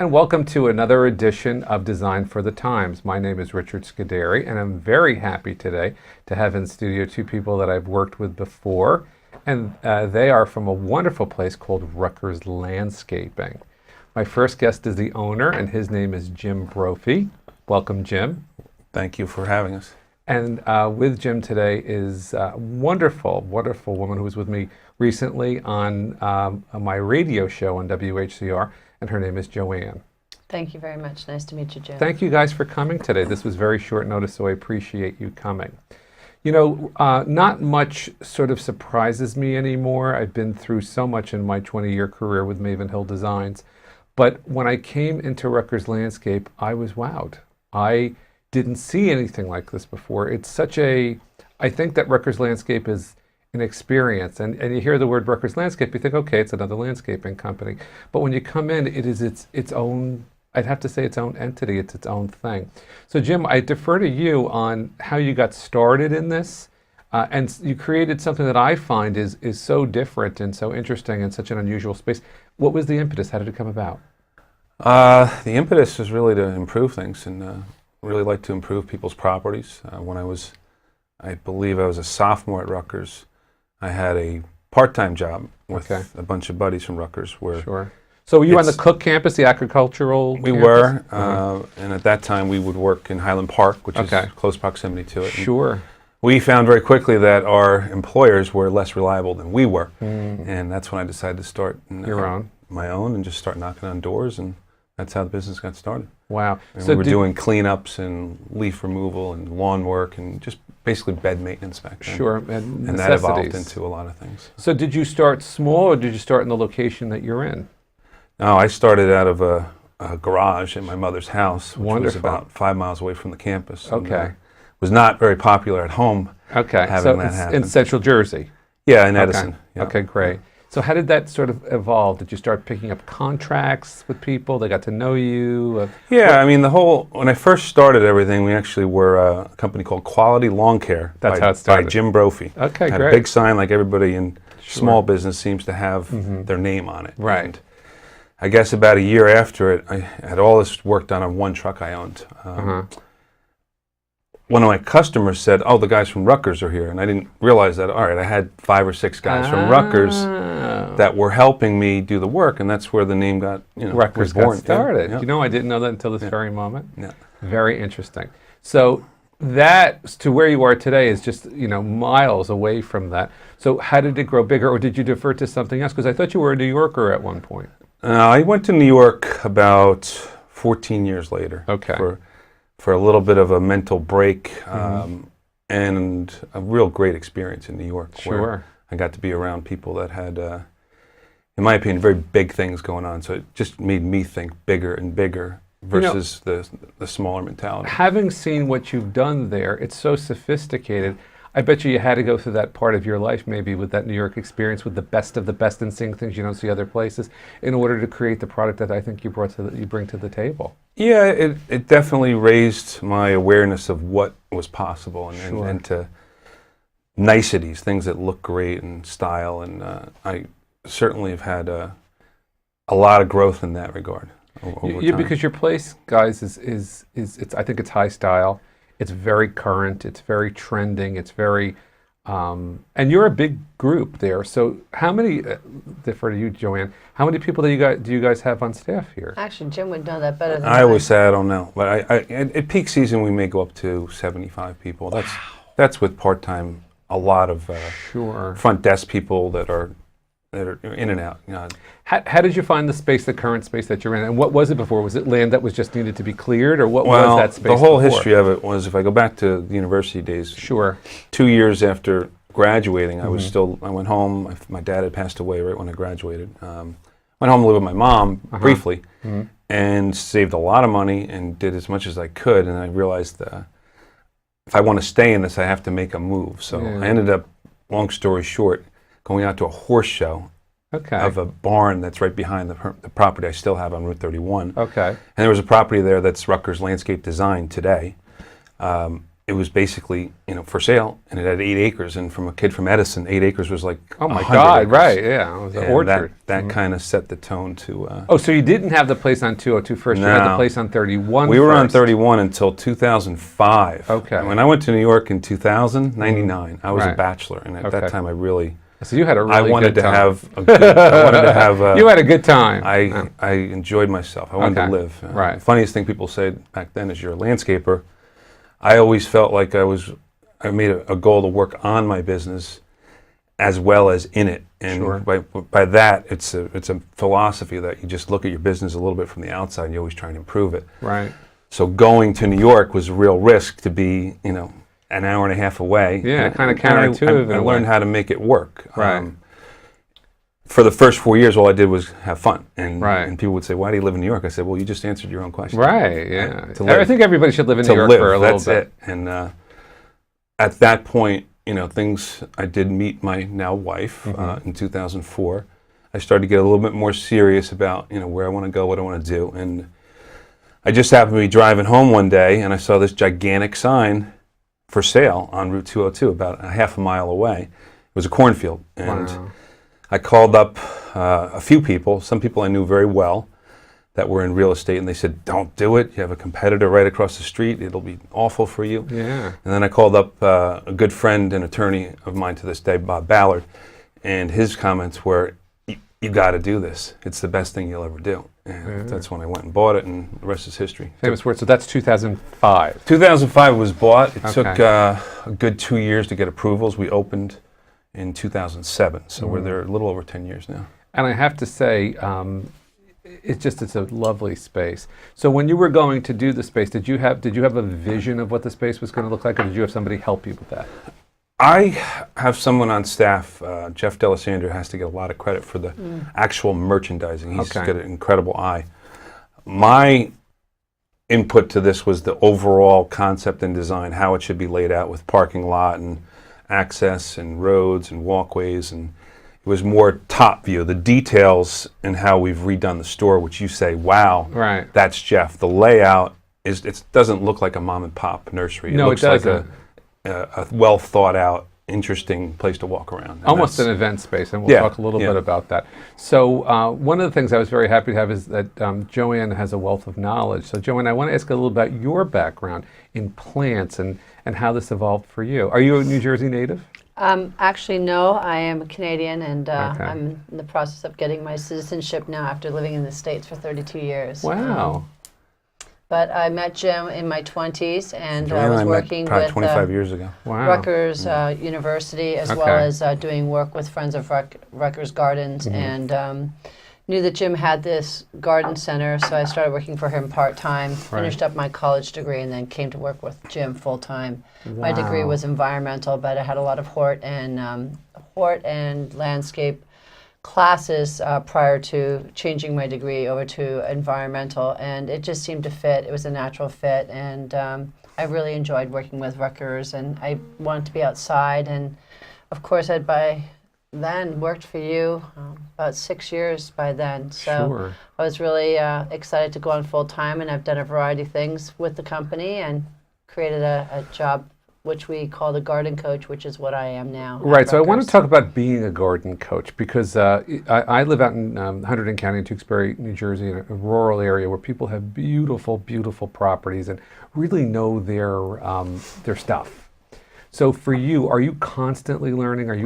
and welcome to another edition of Design for the Times. My name is Richard Scuderi, and I'm very happy today to have in studio two people that I've worked with before, and they are from a wonderful place called Rutgers Landscaping. My first guest is the owner, and his name is Jim Brophy. Welcome, Jim. Thank you for having us. And with Jim today is a wonderful, wonderful woman who was with me recently on my radio show on WHCR, and her name is Joanne. Thank you very much. Nice to meet you, Jim. Thank you guys for coming today. This was very short notice, so I appreciate you coming. You know, not much sort of surprises me anymore. I've been through so much in my 20-year career with Maven Hill Designs. But when I came into Rutgers Landscape, I was wowed. I didn't see anything like this before. It's such a, I think that Rutgers Landscape is an experience. And you hear the word Rutgers Landscape, you think, okay, it's another landscaping company. But when you come in, it is its own, I'd have to say its own entity, it's its own thing. So Jim, I defer to you on how you got started in this. And you created something that I find is so different and so interesting and such an unusual space. What was the impetus? How did it come about? The impetus was really to improve things and really like to improve people's properties. When I believe I was a sophomore at Rutgers, I had a part-time job with a bunch of buddies from Rutgers. Where So were you on the Cook campus, the agricultural We campus? were, and at that time we would work in Highland Park, which is close proximity to it. Sure. We found very quickly that our employers were less reliable than we were, and that's when I decided to start my own and just start knocking on doors, and that's how the business got started. Wow. And so we were doing cleanups and leaf removal and lawn work and just basically bed maintenance back then. Sure, and that evolved into a lot of things. So did you start small, or did you start in the location that you're in? No, I started out of a garage in my mother's house, which Wonderful. was about 5 miles away from the campus. Okay. And, was not very popular at home. Okay, having so that it's happen. in Central Jersey. Yeah, in Edison. Yeah. Okay, great. So how did that sort of evolve? Did you start picking up contracts with people? They got to know you? Yeah, I mean, when I first started everything, we actually were a company called Quality Lawn Care. That's how it started. By Jim Brophy. Okay, Had great. a big sign like everybody in small business seems to have their name on it. Right. And I guess about a year after it, I had all this work done on one truck I owned. One of my customers said, "Oh, the guys from Rutgers are here," and I didn't realize that. All right, I had 5 or 6 guys from Rutgers that were helping me do the work, and that's where the name got, Rutgers was born. got started. Yeah. You know, I didn't know that until this very moment. Yeah. Very interesting. So that to where you are today is just, miles away from that. So how did it grow bigger, or did you defer to something else? Because I thought you were a New Yorker at one point. I went to New York about 14 years later. Okay. For a little bit of a mental break and a real great experience in New York. Sure. Where I got to be around people that had, in my opinion, very big things going on. So it just made me think bigger and bigger versus the smaller mentality. Having seen what you've done there, it's so sophisticated. I bet you had to go through that part of your life maybe with that New York experience with the best of the best and seeing things you don't see other places in order to create the product that I think you bring to the table. Yeah, it definitely raised my awareness of what was possible and to niceties, things that look great and style, and I certainly have had a lot of growth in that regard over time. Because your place, guys, is I think it's high style. It's very current. It's very trending. It's very, and you're a big group there. So how many? Defer to you, Joanne. How many people do you guys have on staff here? Actually, Jim would know that better than I always say I don't know, but at peak season we may go up to 75 people. That's with part-time. A lot of front desk people that are in and out. How did you find the current space that you're in, and what was it before? Was it land that was just needed to be cleared, or what was that space? The whole before? history of it was, if I go back to the university days, 2 years after graduating, I went home. My dad had passed away right when I graduated. Went home to live with my mom briefly, and saved a lot of money and did as much as I could. And I realized if I want to stay in this, I have to make a move. So I ended up, long story short, going out to a horse show of a barn that's right behind the property I still have on Route 31. Okay. And there was a property there that's Rutgers Landscape Design today. it was basically, for sale, and it had 8 acres. And from a kid from Edison, 8 acres was like oh my 100 God, acres. right? Yeah, it was an orchard. That kind of set the tone to. Oh, so you didn't have the place on 202 first. You had the place on 31. We were on 31 until 2005. Okay. And when I went to New York in 99, I was a bachelor, and at that time I really. So you had a really wanted good to time. have a good, I wanted to have. You had a good time. I enjoyed myself. I wanted to live. Right. The funniest thing people say back then is you're a landscaper. I always felt like I made a goal to work on my business as well as in it. And by that, it's a philosophy that you just look at your business a little bit from the outside and you always try and improve it. Right. So going to New York was a real risk to be, an hour and a half away. Yeah, kind of counterintuitive. I learned how to make it work. Right. For the first 4 years, all I did was have fun. And people would say, why do you live in New York? I said, well, you just answered your own question. Right, yeah. I think everybody should live in New York for a little bit. That's it. And at that point, I did meet my now wife in 2004. I started to get a little bit more serious about, where I want to go, what I want to do. And I just happened to be driving home one day, and I saw this gigantic sign for sale on Route 202, about a half a mile away. It was a cornfield. And I called up a few people, some people I knew very well that were in real estate, and they said, don't do it. You have a competitor right across the street. It'll be awful for you. Yeah. And then I called up a good friend and attorney of mine to this day, Bob Ballard, and his comments were, you got to do this. It's the best thing you'll ever do. And that's when I went and bought it, and the rest is history. Famous words. So that's 2005. 2005 was bought. It took a good 2 years to get approvals. We opened in 2007, so we're there a little over 10 years now. And I have to say, it's a lovely space. So when you were going to do the space, did you have a vision of what the space was going to look like, or did you have somebody help you with that? I have someone on staff, Jeff Delisandro, has to get a lot of credit for the actual merchandising. He's got an incredible eye. My input to this was the overall concept and design, how it should be laid out with parking lot and access and roads and walkways, and it was more top view. The details and how we've redone the store, which you say, wow, that's Jeff. The layout it doesn't look like a mom and pop nursery. No, it looks like a well thought out, interesting place to walk around. And almost an event space, and we'll talk a little bit about that. So one of the things I was very happy to have is that Joanne has a wealth of knowledge. So Joanne, I want to ask a little about your background in plants and how this evolved for you. Are you a New Jersey native? Actually, no. I am a Canadian, and I'm in the process of getting my citizenship now after living in the States for 32 years. Wow. But I met Jim in my 20s, and I was working probably with 25 years ago. Wow. Rutgers University, as well as doing work with Friends of Rutgers Gardens, and knew that Jim had this garden center, so I started working for him part-time, finished up my college degree, and then came to work with Jim full-time. Wow. My degree was environmental, but I had a lot of hort and landscape classes prior to changing my degree over to environmental, and it just seemed to fit. It was a natural fit, and I really enjoyed working with Rutgers, and I wanted to be outside, and of course I'd by then worked for you about 6 years by then, so I was really excited to go on full-time, and I've done a variety of things with the company and created a job which we call the garden coach, which is what I am now. Right, so I want to talk about being a garden coach, because I live out in Hunterdon County in Tewksbury, New Jersey, in a rural area where people have beautiful, beautiful properties and really know their stuff. So for you, are you constantly learning? Are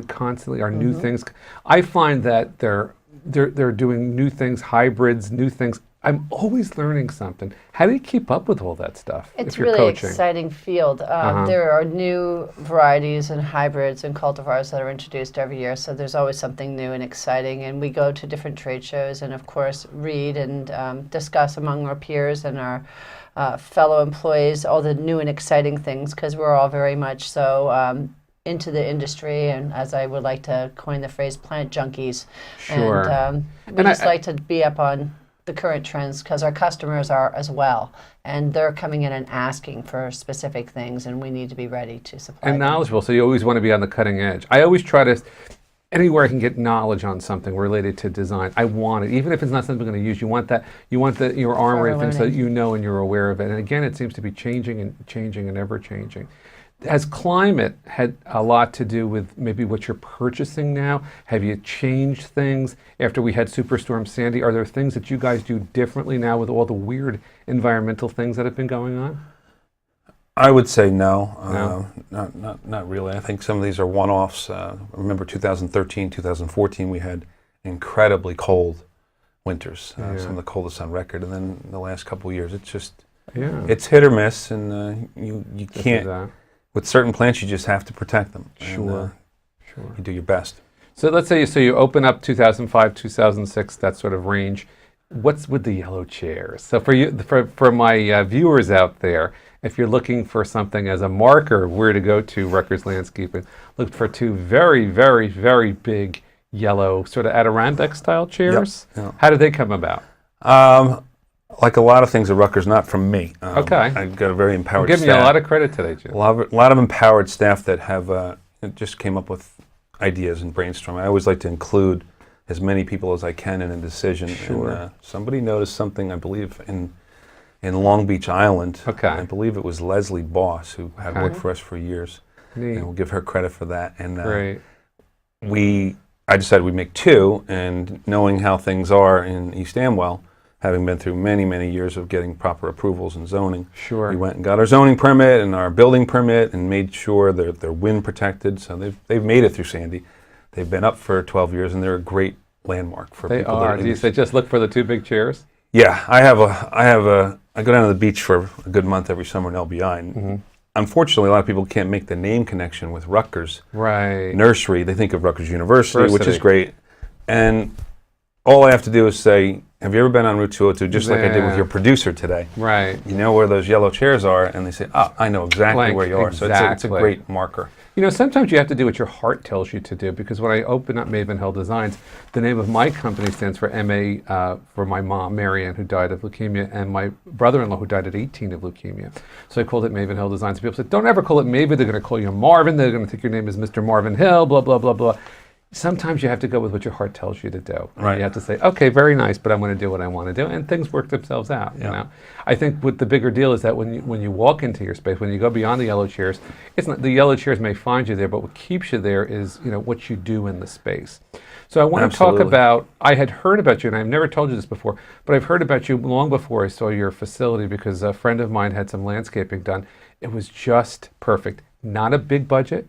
new things? I find that they're doing new things, hybrids, new things. I'm always learning something. How do you keep up with all that stuff It's if you're really coaching? Exciting field. There are new varieties and hybrids and cultivars that are introduced every year, so there's always something new and exciting. And we go to different trade shows and, of course, read and discuss among our peers and our fellow employees all the new and exciting things, because we're all very much so into the industry, and as I would like to coin the phrase, plant junkies. Sure. And we just like to be up on the current trends, because our customers are as well, and they're coming in and asking for specific things, and we need to be ready to supply and them. knowledgeable, so you always want to be on the cutting edge. I always try to, anywhere I can get knowledge on something related to design, I want it. Even if it's not something I'm going to use, you want your armory of things so that you know and you're aware of it. And again, it seems to be changing and ever changing. Has climate had a lot to do with maybe what you're purchasing now? Have you changed things after we had Superstorm Sandy? Are there things that you guys do differently now with all the weird environmental things that have been going on? I would say no. Not really. I think some of these are one-offs. Remember 2013, 2014, we had incredibly cold winters, some of the coldest on record. And then the last couple of years, it's just, it's hit or miss, and you can't. With certain plants, you just have to protect them. Sure. You do your best. So let's say you open up 2005, 2006, that sort of range. What's with the yellow chairs? So for my viewers out there, if you're looking for something as a marker where to go to Rutgers Landscaping, look for two very, very, very big yellow sort of Adirondack style chairs. Yep. How did they come about? Like a lot of things at Rutgers, not from me. Okay. I've got a very empowered staff. Give me a lot of credit today, Jim. A lot of empowered staff that have just came up with ideas and brainstorming. I always like to include as many people as I can in a decision. Sure. And, somebody noticed something, I believe, in Long Beach Island. Okay. I believe it was Leslie Boss, who had worked for us for years. Neat. And we'll give her credit for that. And Great. I decided we'd make two, and knowing how things are in East Amwell, having been through many, many years of getting proper approvals and zoning. Sure. We went and got our zoning permit and our building permit and made sure they're wind protected. So they've made it through Sandy. They've been up for 12 years, and they're a great landmark for people. They are. Do you say just look for the two big chairs? Yeah, I go down to the beach for a good month every summer in LBI. And unfortunately, a lot of people can't make the name connection with Rutgers. Right. Nursery. They think of Rutgers University, which is great. And all I have to do is say, have you ever been on Route 202, just like I did with your producer today? Right. You know where those yellow chairs are, and they say, I know exactly where you are. So it's a great marker. You know, sometimes you have to do what your heart tells you to do, because when I open up Maven Hill Designs, the name of my company stands for MA for my mom, Marianne, who died of leukemia, and my brother-in-law, who died at 18 of leukemia. So I called it Maven Hill Designs. People said, don't ever call it Maven. They're going to call you Marvin. They're going to think your name is Mr. Marvin Hill, blah, blah, blah, blah. Sometimes you have to go with what your heart tells you to do. Right. You have to say, okay, very nice, but I'm going to do what I want to do, and things work themselves out. You know, I think what the bigger deal is that when you walk into your space, when you go beyond the yellow chairs, it's not the yellow chairs may find you there, but what keeps you there is what you do in the space. So I want to talk about. I had heard about you, and I've never told you this before, but I've heard about you long before I saw your facility, because a friend of mine had some landscaping done. It was just perfect. Not a big budget,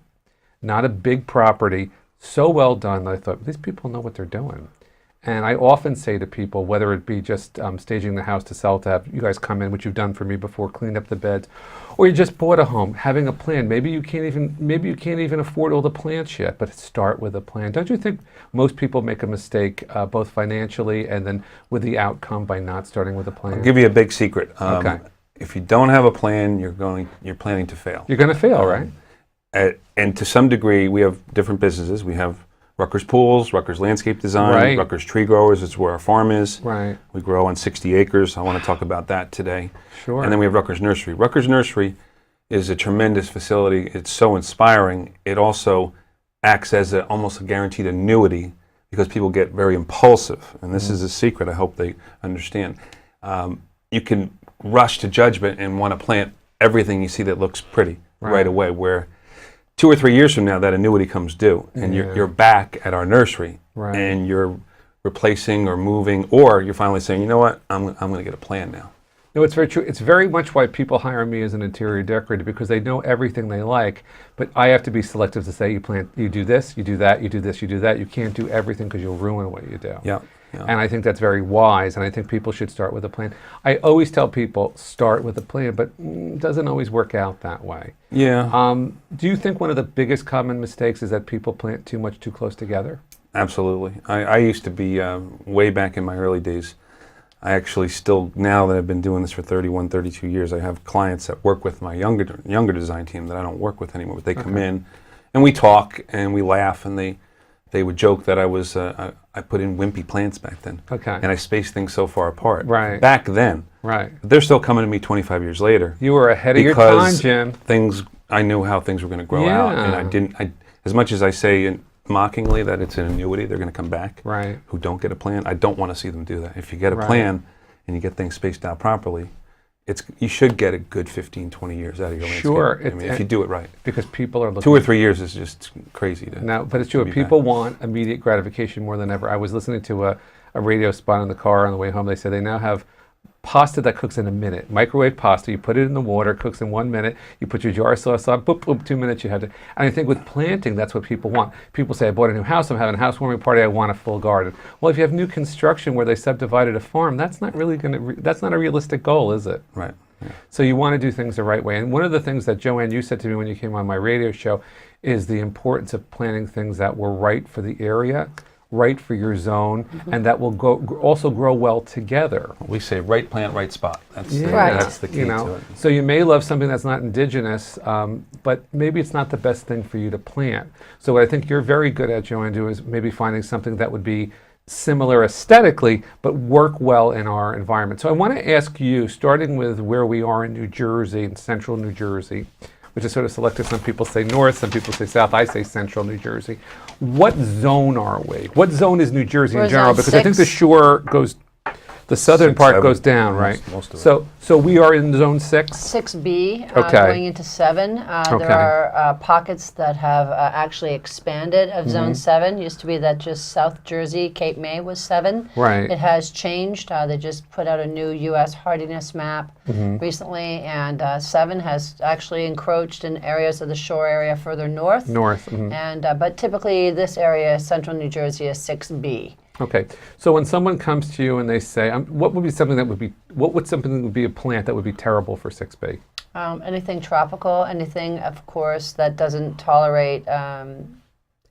not a big property. So well done that I thought, these people know what they're doing. And I often say to people, whether it be just staging the house to sell, to have you guys come in, which you've done for me before, clean up the beds, or you just bought a home, having a plan. Maybe you can't even afford all the plants yet, but start with a plan. Don't you think most people make a mistake, both financially and then with the outcome, by not starting with a plan? I'll give you a big secret. Okay. If you don't have a plan, you're planning to fail. You're going to fail, right? And to some degree, we have different businesses. We have Rutgers Pools, Rutgers Landscape Design, Rutgers Tree Growers. It's where our farm is. Right. We grow on 60 acres. I want to talk about that today. Sure. And then we have Rutgers Nursery. Rutgers Nursery is a tremendous facility. It's so inspiring. It also acts as almost a guaranteed annuity, because people get very impulsive. And this is a secret I hope they understand. You can rush to judgment and want to plant everything you see that looks pretty right away, where 2 or 3 years from now, that annuity comes due, and you're back at our nursery, and you're replacing or moving, or you're finally saying, you know what, I'm going to get a plan now. No, it's very true. It's very much why people hire me as an interior decorator, because they know everything they like, but I have to be selective to say, you do this, you do that, you do this, you do that. You can't do everything, because you'll ruin what you do. Yeah. And I think that's very wise, and I think people should start with a plan. I always tell people, start with a plan, but it doesn't always work out that way. Yeah. Do you think one of the biggest common mistakes is that people plant too much too close together? Absolutely. I used to be, way back in my early days, I actually still, now that I've been doing this for 31, 32 years, I have clients that work with my younger design team that I don't work with anymore, but they come in, and we talk, and we laugh, and they would joke that I put in wimpy plants back then. Okay. And I spaced things so far apart. Right. Back then. Right. They're still coming to me 25 years later. You were ahead of your time, Jim. I knew how things were going to grow out, and as much as I say mockingly that it's an annuity, they're going to come back, right, who don't get a plan. I don't want to see them do that. If you get a plan and you get things spaced out properly, you should get a good 15, 20 years out of your landscape. Sure. I mean, if you do it right. Because people are looking... 2 or 3 years is just crazy. But it's true. People want immediate gratification more than ever. I was listening to a radio spot in the car on the way home. They said they now have pasta that cooks in a minute. Microwave pasta, you put it in the water, cooks in 1 minute, you put your jar sauce on, boop, boop, 2 minutes you have to. And I think with planting, that's what people want. People say, I bought a new house, I'm having a housewarming party, I want a full garden. Well, if you have new construction where they subdivided a farm, that's not really that's not a realistic goal, is it? Right. Yeah. So you want to do things the right way. And one of the things that Joanne, you said to me when you came on my radio show, is the importance of planting things that were right for the area, right for your zone, and that will also grow well together. We say right plant, right spot. That's the key to it. So you may love something that's not indigenous, but maybe it's not the best thing for you to plant. So what I think you're very good at, Joanne, is maybe finding something that would be similar aesthetically, but work well in our environment. So I want to ask you, starting with where we are in New Jersey, in central New Jersey, which is sort of selective. Some people say north, some people say south. I say central New Jersey. What zone are we? What zone is New Jersey in general? Because I think the shore goes, the southern part goes down, right? Most of it. So we are in zone 6? 6B, Okay. Going into 7. Okay. There are pockets that have actually expanded of Zone 7. Used to be that just South Jersey, Cape May was 7. Right. It has changed. They just put out a new U.S. hardiness map recently, and 7 has actually encroached in areas of the shore area further north. And but typically this area, central New Jersey, is 6B. Okay, so when someone comes to you and they say, what would something that would be a plant that would be terrible for 6B? Anything tropical, anything, of course, that doesn't tolerate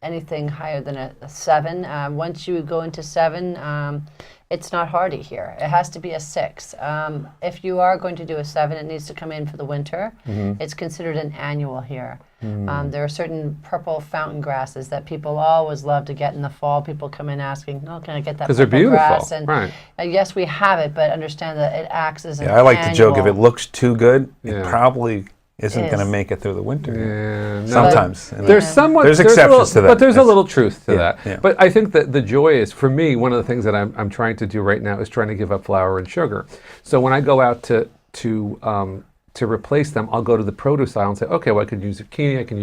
anything higher than a 7. Once you go into 7, it's not hardy here. It has to be a 6. If you are going to do a 7, it needs to come in for the winter. It's considered an annual here. There are certain purple fountain grasses that people always love to get in the fall. People come in asking, "Oh, can I get that purple because they're beautiful. grass?" And right. Yes, we have it, but understand that it acts as an I like to joke, annual. if it looks too good, it probably isn't going to make it through the winter. Yeah, sometimes. There's exceptions to that. But there's a little truth to that. Yeah. But I think that the joy is, for me, one of the things that I'm trying to do right now is trying to give up flour and sugar. So when I go out to replace them, I'll go to the produce aisle and say, okay, well, I could use zucchini, I can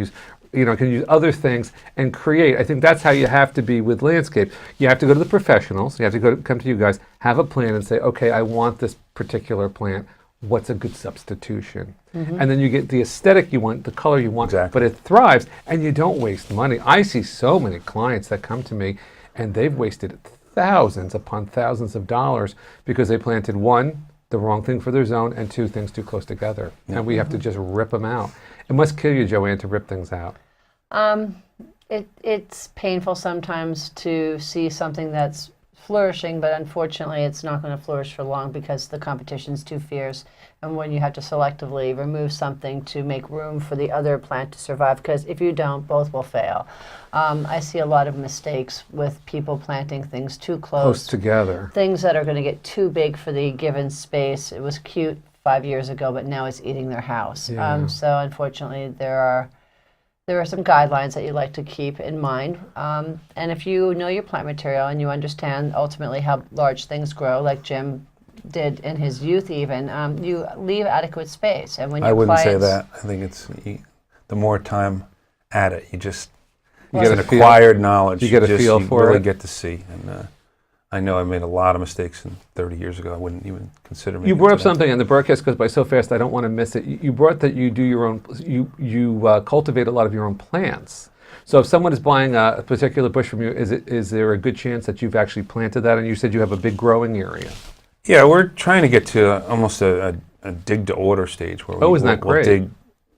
use other things and create. I think that's how you have to be with landscape. You have to go to the professionals. You have to come to you guys, have a plan and say, okay, I want this particular plant. What's a good substitution? And then you get the aesthetic you want, the color you want, but it thrives and you don't waste money. I see so many clients that come to me and they've wasted thousands upon thousands of dollars because they planted 1, the wrong thing for their zone, and 2, things too close together. And we have to just rip them out. It must kill you, Joanne, to rip things out. It's painful sometimes to see something that's flourishing, but unfortunately it's not going to flourish for long because the competition's too fierce. And when you have to selectively remove something to make room for the other plant to survive, because if you don't, both will fail. I see a lot of mistakes with people planting things too close together. Things that are going to get too big for the given space. It was cute 5 years ago, but now it's eating their house. Yeah. So unfortunately there are some guidelines that you like to keep in mind. And if you know your plant material and you understand ultimately how large things grow, like Jim did in his youth even, you leave adequate space. And when I wouldn't say that. I think it's the more time at it, you get an acquired knowledge. You get a feel for it. You really get to see. And I know I made a lot of mistakes 30 years ago. I wouldn't even consider me. You brought up something, and the broadcast goes by so fast I don't want to miss it. You brought that you do your own, you cultivate a lot of your own plants. So if someone is buying a particular bush from you, is there a good chance that you've actually planted that? And you said you have a big growing area. Yeah, we're trying to get to almost a dig to order stage where isn't that great?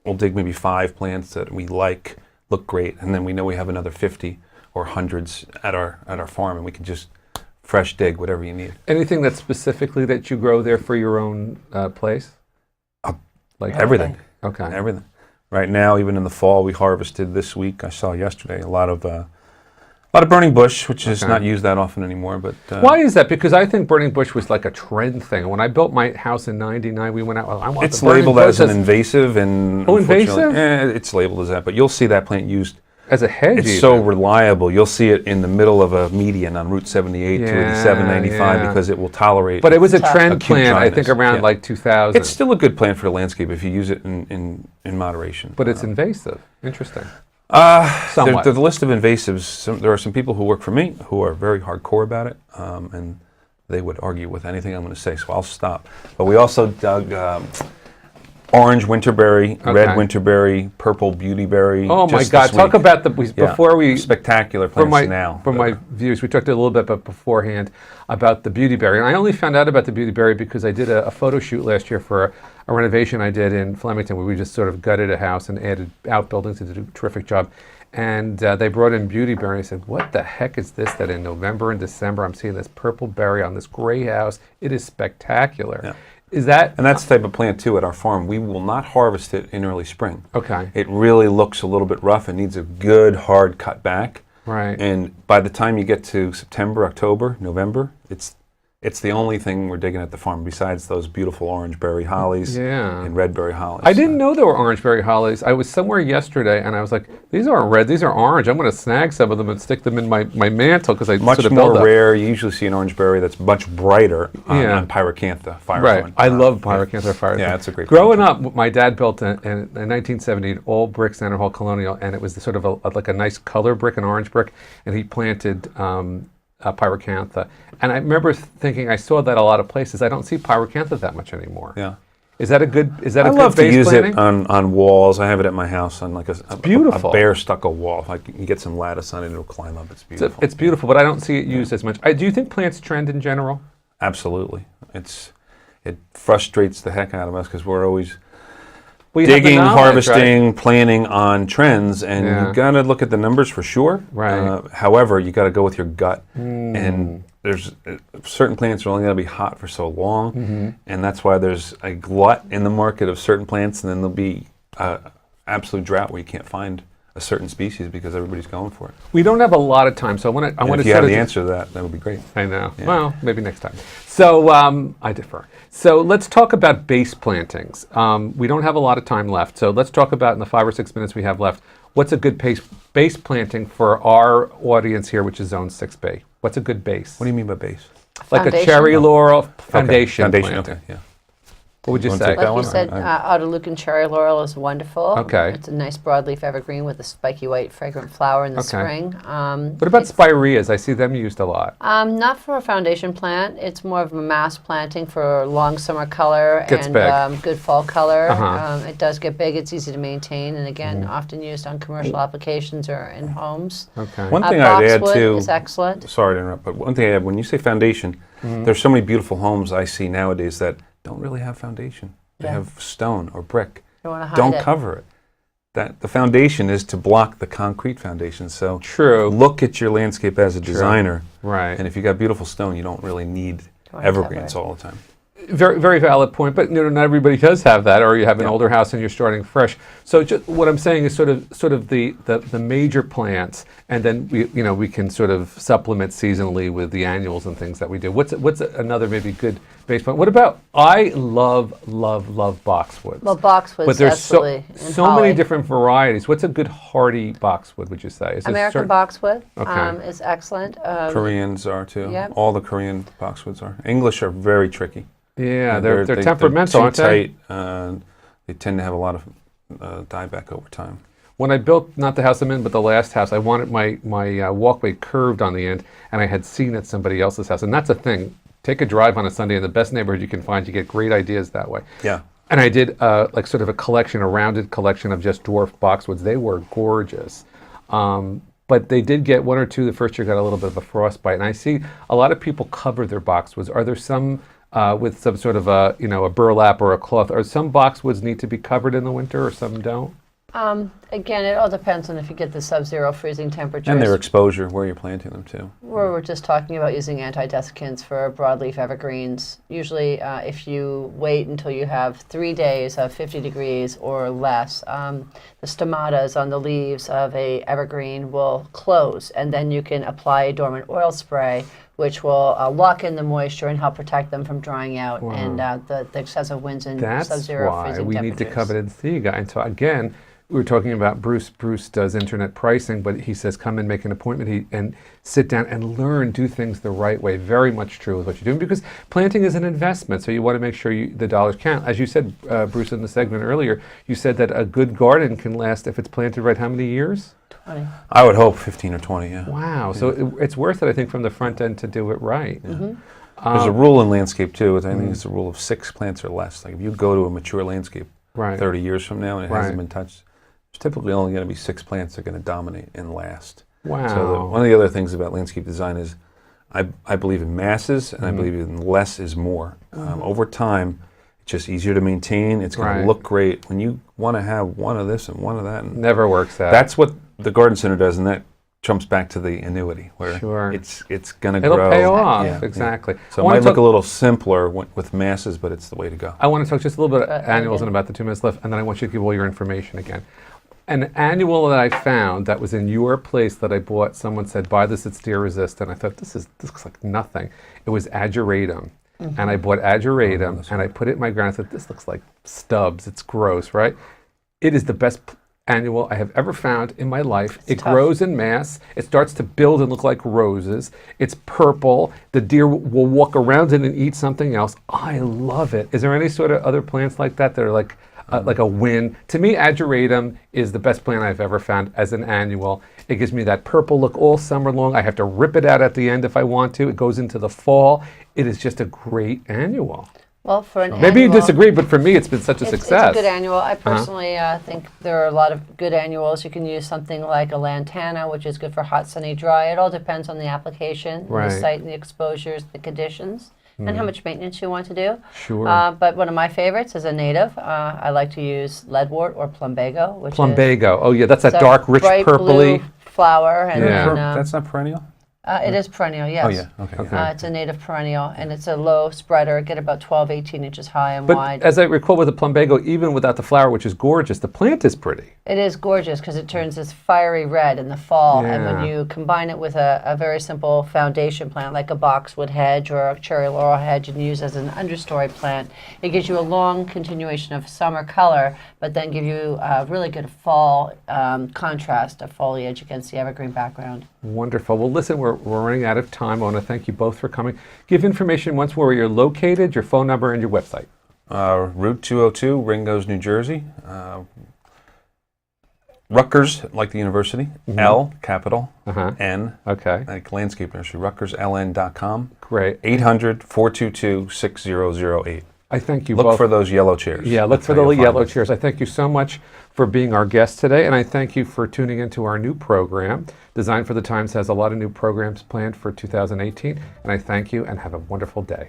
We'll dig maybe 5 plants that we like, look great, and then we know we have another 50 or hundreds at our farm, and we can just fresh dig whatever you need. Anything that's specifically that you grow there for your own place? Like everything. Okay. Everything. Right now, even in the fall, we harvested this week. I saw yesterday a lot of burning bush, which is not used that often anymore. But why is that? Because I think burning bush was like a trend thing. When I built my house in '99, we went out. Well, I want it's labeled as an invasive, and invasive? It's labeled as that. But you'll see that plant used As a hedge, it's so reliable. You'll see it in the middle of a median on Route 78 to 87, 95 because it will tolerate. But it was a trend plant, dryness. I think, around like 2000. It's still a good plant for the landscape if you use it in moderation. But it's invasive. Interesting. Somewhat. The list of invasives, there are some people who work for me who are very hardcore about it, and they would argue with anything I'm going to say, so I'll stop. But we also dug orange winterberry, red winterberry, purple beautyberry. Oh my God! Talk about before we spectacular plants now. For my viewers, we talked a little bit beforehand about the beautyberry, and I only found out about the beautyberry because I did a photo shoot last year for a renovation I did in Flemington, where we just sort of gutted a house and added outbuildings and did a terrific job. And they brought in beautyberry. I said, "What the heck is this? That in November and December I'm seeing this purple berry on this gray house? It is spectacular." Yeah. And that's the type of plant too at our farm. We will not harvest it in early spring. Okay. It really looks a little bit rough and needs a good hard cut back. Right. And by the time you get to September, October, November, it's the only thing we're digging at the farm besides those beautiful orangeberry hollies and redberry hollies. I didn't know there were orangeberry hollies. I was somewhere yesterday and I was like, these aren't red, these are orange. I'm going to snag some of them and stick them in my mantle because I much sort of more rare. You usually see an orangeberry that's much brighter on Pyracantha, firethorn. Right. I love Pyracantha firethorn. Yeah, that's a great Growing up, my dad built in 1970 an old brick Center Hall Colonial, and it was sort of like a nice color brick, an orange brick, and he planted Pyracantha. And I remember thinking, I saw that a lot of places. I don't see Pyracantha that much anymore. Yeah. Is that a good I love to use it on walls. I have it at my house on like a bare stucco wall. If I can get some lattice on it, it'll climb up. It's beautiful. It's beautiful, but I don't see it used as much. Do you think plants trend in general? Absolutely. It frustrates the heck out of us because we're always digging, harvesting, planning on trends, and you got to look at the numbers for sure. Right. However, you got to go with your gut. And there's certain plants are only going to be hot for so long, and that's why there's a glut in the market of certain plants, and then there'll be absolute drought where you can't find a certain species because everybody's going for it. We don't have a lot of time, so I want to. If you have the answer to that, that would be great. I know. Yeah. Well, maybe next time. So I defer. So let's talk about base plantings. We don't have a lot of time left, so let's talk about in the 5 or 6 minutes we have left. What's a good base planting for our audience here, which is Zone 6B? What's a good base? What do you mean by base? Like a cherry laurel foundation. Foundation. Planting. Okay. Yeah. What would you say? Like you said, Autolucan cherry laurel is wonderful. Okay. It's a nice broadleaf evergreen with a spiky white fragrant flower in the spring. What about spireas? I see them used a lot. Not for a foundation plant. It's more of a mass planting for long summer color Gets and good fall color. Uh-huh. It does get big. It's easy to maintain, and again, often used on commercial applications or in homes. Okay. One thing I'd add boxwood too. is excellent. Sorry to interrupt, but one thing I add, when you say foundation, there's so many beautiful homes I see nowadays that don't really have foundation. They have stone or brick. Don't cover it. The foundation is to block the concrete foundation. So look at your landscape as a designer. Right. And if you got beautiful stone, you don't really need evergreens all the time. Very, very valid point, but not everybody does have that, or you have an older house and you're starting fresh. So what I'm saying is sort of the major plants, and then we can sort of supplement seasonally with the annuals and things that we do. What's another maybe good base plant? What about I love boxwoods. Well, boxwoods, but there's so many holly. different varieties. What's a good hardy boxwood? Would you say? American boxwood is excellent. Koreans are too. Yep. All the Korean boxwoods are. English are very tricky. Yeah, they're temperamental, aren't they? They tend to have a lot of dieback over time. When I built, not the house I'm in, but the last house, I wanted my walkway curved on the end, and I had seen at somebody else's house. And that's a thing. Take a drive on a Sunday in the best neighborhood you can find. You get great ideas that way. Yeah. And I did like sort of a rounded collection of just dwarf boxwoods. They were gorgeous. But they did get one or two the first year got a little bit of a frostbite. And I see a lot of people cover their boxwoods. Are there some with some sort of a burlap or a cloth? Or some boxwoods need to be covered in the winter or some don't? Again, it all depends on if you get the sub-zero freezing temperatures. And their exposure, where you're planting them too. We're just talking about using anti-desiccants for broadleaf evergreens. Usually, if you wait until you have 3 days of 50 degrees or less, the stomatas on the leaves of a evergreen will close, and then you can apply a dormant oil spray, which will lock in the moisture and help protect them from drying out and the excessive winds and sub-zero freezing temperatures. That's why we need to cover it in Thiga. And so again, we were talking about Bruce. Bruce does internet pricing, but he says come and make an appointment and sit down and learn, do things the right way. Very much true with what you're doing, because planting is an investment, so you want to make sure the dollars count. As you said, Bruce, in the segment earlier, you said that a good garden can last, if it's planted right, how many years? 20. I would hope 15 or 20, yeah. Wow, so it's worth it, I think, from the front end to do it right. Yeah. There's a rule in landscape, too. I think it's a rule of 6 plants or less. Like if you go to a mature landscape 30 years from now and it hasn't been touched, there's typically only going to be 6 plants that are going to dominate and last. Wow. So one of the other things about landscape design is I believe in masses, and I believe in less is more. Over time, it's just easier to maintain. It's going to look great. When you want to have one of this and one of that. And never works out. That's what the garden center does, and that trumps back to the annuity, where it's going to grow. It'll pay off, exactly. Yeah. So it might look a little simpler with masses, but it's the way to go. I want to talk just a little bit about annuals in about the 2 minutes left, and then I want you to give all your information again. An annual that I found that was in your place that I bought, someone said, buy this, it's deer resistant. I thought, this looks like nothing. It was ageratum. And I bought ageratum, and I put it in my ground. I thought, this looks like stubs. It's gross, right? It is the best annual I have ever found in my life. It grows in mass. It starts to build and look like roses. It's purple. The deer will walk around it and eat something else. I love it. Is there any sort of other plants like that are like a win? To me, ageratum is the best plant I've ever found as an annual. It gives me that purple look all summer long. I have to rip it out at the end if I want to. It goes into the fall. It is just a great annual. Well, for an Maybe annual, you disagree, but for me, it's been such a success. It's a good annual. I personally think there are a lot of good annuals. You can use something like a lantana, which is good for hot, sunny, dry. It all depends on the application, the site, and the exposures, the conditions, and how much maintenance you want to do. Sure. But one of my favorites is a native. I like to use leadwort or plumbago, which Plumbago. Oh, yeah, that's that is dark, rich, bright purpley blue flower. And That's not perennial? it is perennial, yes. Oh, yeah. Okay. It's a native perennial, and it's a low spreader. Get about 12, 18 inches high and But wide. as I recall with the plumbago, even without the flower, which is gorgeous, the plant is pretty. It is gorgeous because it turns this fiery red in the fall, and when you combine it with a very simple foundation plant like a boxwood hedge or a cherry laurel hedge and use as an understory plant, it gives you a long continuation of summer color, but then give you a really good fall contrast of foliage against the evergreen background. Wonderful. Well, listen, we're running out of time. I want to thank you both for coming. Give information once where you're located, your phone number, and your website. Route 202, Ringgoes, New Jersey. Rutgers, like the university. L, capital. N, like landscape nursery. RutgersLN.com. Great. 800-422-6008. I thank you both. Look for those yellow chairs. Yeah, look for the yellow chairs. I thank you so much for being our guest today, and I thank you for tuning into our new program. Design for the Times has a lot of new programs planned for 2018, and I thank you and have a wonderful day.